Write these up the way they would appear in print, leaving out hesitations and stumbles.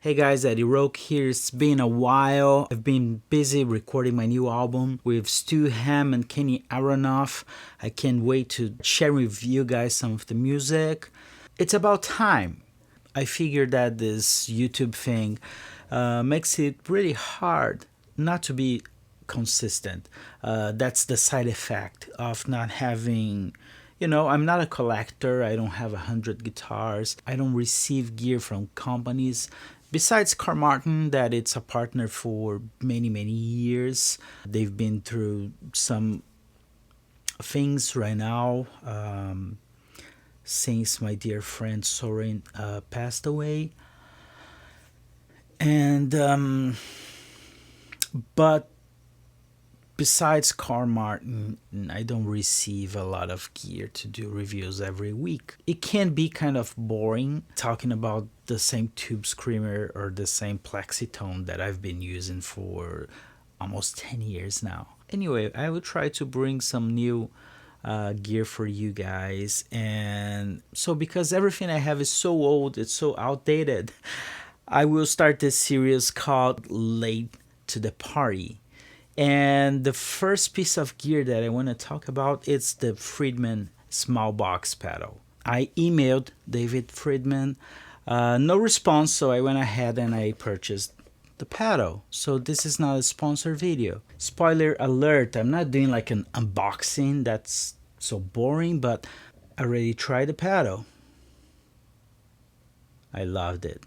Hey guys, Eddie Roke here. It's been a while. I've been busy recording my new album with Stu Ham and Kenny Aronoff. I can't wait to share with you guys some of the music. It's about time. I figured that this YouTube thing makes it really hard not to be consistent. That's the side effect of not having, I'm not a collector. I don't have 100 guitars. I don't receive gear from companies. Besides Carl Martin, that it's a partner for many, many years. They've been through some things right now since my dear friend Soren passed away. And, but besides Carl Martin, I don't receive a lot of gear to do reviews every week. It can be kind of boring talking about the same tube screamer or the same plexitone that I've been using for almost 10 years now. Anyway, I will try to bring some new gear for you guys. And so because everything I have is so old, it's so outdated, I will start this series called Late to the Party. And the first piece of gear that I want to talk about is the Friedman SmallBox pedal. I emailed David Friedman, no response, so I went ahead and I purchased the pedal. So this is not a sponsored video. Spoiler alert, I'm not doing like an unboxing, that's so boring, but I already tried the pedal. I loved it.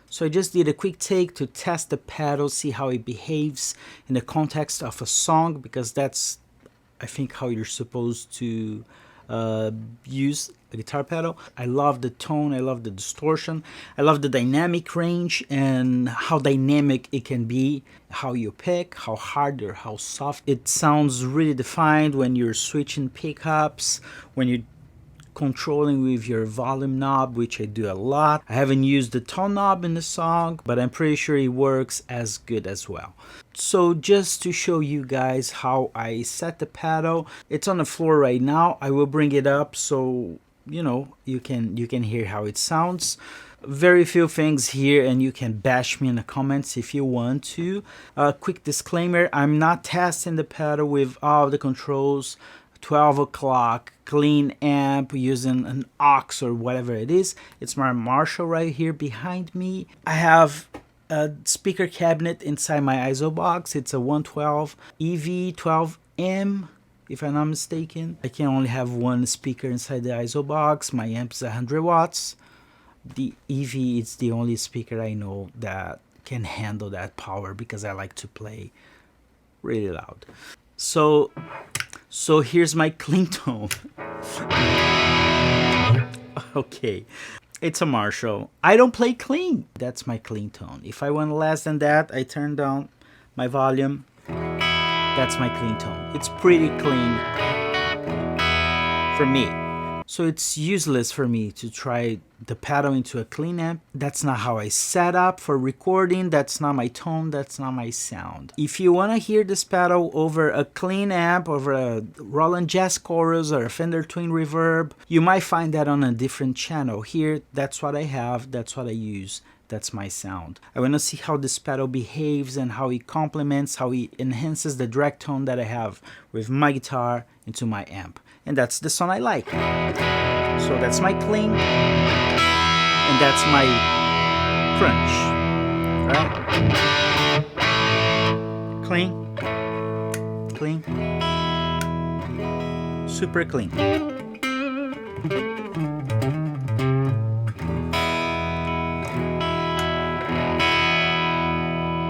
So I just did a quick take to test the pedal, see how it behaves in the context of a song, because that's, I think, how you're supposed to use a guitar pedal. I love the tone, I love the distortion, I love the dynamic range and how dynamic it can be, how you pick, how hard or how soft. It sounds really defined when you're switching pickups, when you're controlling with your volume knob, which I do a lot. I haven't used the tone knob in the song, but I'm pretty sure it works as good as well. So just to show you guys how I set the pedal, it's on the floor right now. I will bring it up so you can hear how it sounds. Very few things here, and you can bash me in the comments if you want to. Quick disclaimer, I'm not testing the pedal with all the controls, 12 o'clock, clean amp using an aux or whatever it is. It's my Marshall right here behind me. I have a speaker cabinet inside my ISO box. It's a 112 EV12M, if I'm not mistaken. I can only have one speaker inside the ISO box. My amp is 100 watts. The EV is the only speaker I know that can handle that power because I like to play really loud. So here's my clean tone. Okay, it's a Marshall. I don't play clean. That's my clean tone. If I want less than that, I turn down my volume. That's my clean tone. It's pretty clean for me. So it's useless for me to try the pedal into a clean amp. That's not how I set up for recording. That's not my tone. That's not my sound. If you want to hear this pedal over a clean amp, over a Roland Jazz Chorus or a Fender Twin Reverb, you might find that on a different channel. Here, that's what I have. That's what I use. That's my sound. I want to see how this pedal behaves and how it complements, how it enhances the direct tone that I have with my guitar into my amp. And that's the sound I like. So that's my clean, and that's my crunch, right? Clean, clean, super clean.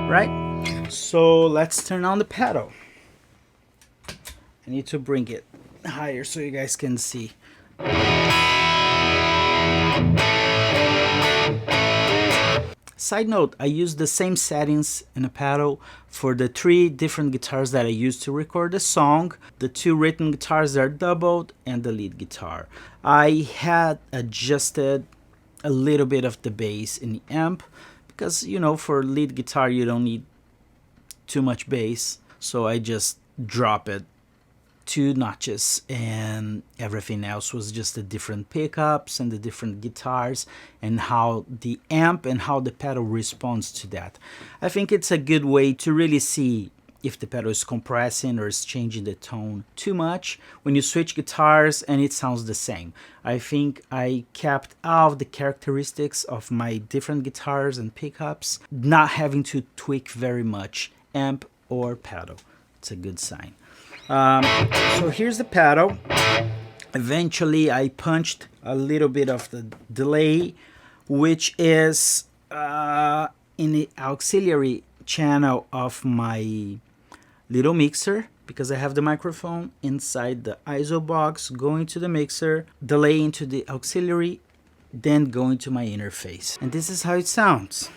Right? So let's turn on the pedal. I need to bring it higher so you guys can see. Side note, I use the same settings in a pedal for the 3 different guitars that I use to record the song. The 2 rhythm guitars are doubled and the lead guitar. I had adjusted a little bit of the bass in the amp because, you know, for lead guitar you don't need too much bass. So I just drop it 2 notches and everything else was just the different pickups and the different guitars and how the amp and how the pedal responds to that. I think it's a good way to really see if the pedal is compressing or is changing the tone too much when you switch guitars and it sounds the same. I think I kept all of the characteristics of my different guitars and pickups, not having to tweak very much amp or pedal. It's a good sign. So here's the pedal. Eventually I punched a little bit of the delay, which is in the auxiliary channel of my little mixer, because I have the microphone inside the ISO box going to the mixer, delay into the auxiliary, then going to my interface. And this is how it sounds.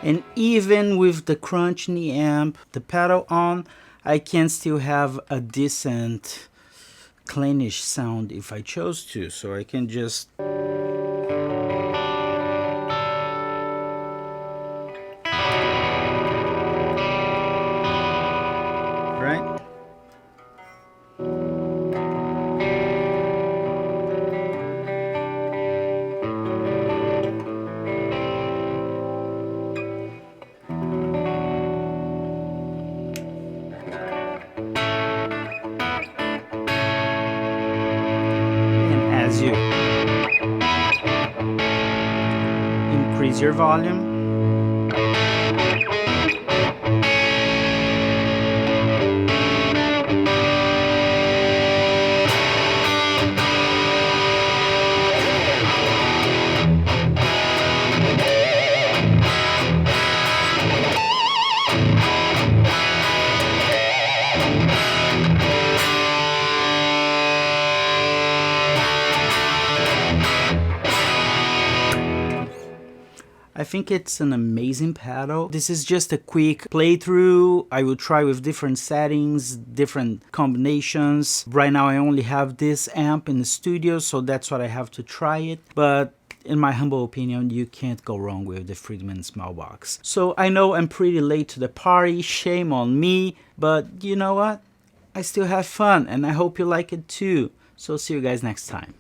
And even with the crunch in the amp, the pedal on, I can still have a decent cleanish sound if I chose to. So I can just... right? As you increase your volume, I think it's an amazing pedal. This is just a quick playthrough. I will try with different settings, different combinations. Right now I only have this amp in the studio, so that's what I have to try it. But in my humble opinion, you can't go wrong with the Friedman SmallBox. So I know I'm pretty late to the party, shame on me, but you know what? I still have fun and I hope you like it too. So see you guys next time.